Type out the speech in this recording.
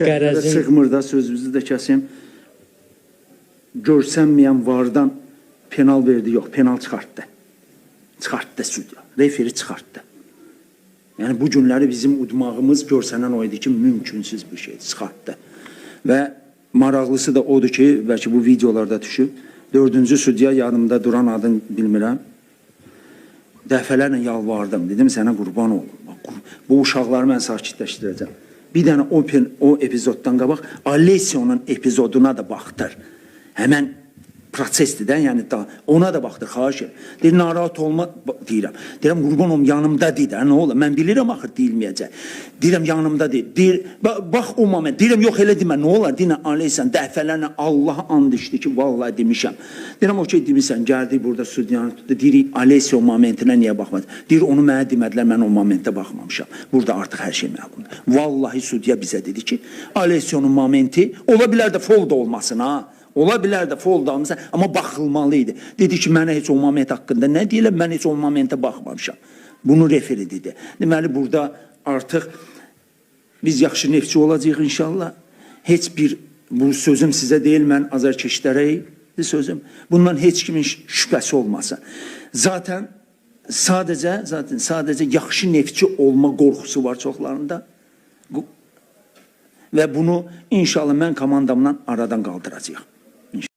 Qərəzin Çıxmır da, sözünüzü də kəsim. Görsənməyən vardan penal verdi, yox, penal çıxartdı. Çıxartdı stüdyo. Referi çıxartdı. Yəni bu günləri bizim udmağımız görsənən o idi ki, mümkünsüz bir şey çıxartdı. Və maraqlısı da odur ki, bəlkə bu videolarda düşüb, 4-cü sudya yanımda duran adını bilmirəm. Dəfələrlə yalvardım, dedim sənə qurban olum. Bu uşaqları mən sakitləşdirəcəm. Bir dənə o epizoddan qabaq Alesio'nun epizoduna da baxdır. Həmən prosesdir də, yəni ona da baxdır, xahiş edirəm. Deyir, narahat olma, deyirəm. Deyirəm, qurban olum, yanımda deyir, nə ola, mən bilirəm axır deyilməyəcək. Deyirəm, yanımda deyir. Deyir, bax o moment, deyirəm, yox elə demə, nə olar, deyirəm, Aleysən, dəfələrlə Allah and içdi ki, vallahi demişəm. Deyirəm, okey demişsən, gəldik burada studyanı tutdu, deyir, Aleysi o momentinə niyə baxmadı? Deyir, onu mənə demədilər, mən o momentə baxmamışam. Burada artıq hər şey məlumdur. Vallahi sudya bizə dedi ki, Aleysi'nin momenti, ola bilər də foul da olmasın, ha? Ola bilər də foul da olmasın, amma baxılmalı idi. Dedi ki, mənə heç o moment haqqında nə deyirəm, mən heç o momentə baxmamışam. Bunu referi dedi. Deməli, burada artıq biz yaxşı neftçi olacaq inşallah. Heç bir, bu sözüm sizə deyil, mən azarkeşlərə sözüm. Bundan heç kimin şübhəsi olmasın. Zaten sadəcə yaxşı neftçi olma qorxusu var çoxlarında. Və bunu inşallah mən komandamla aradan qaldıracağım.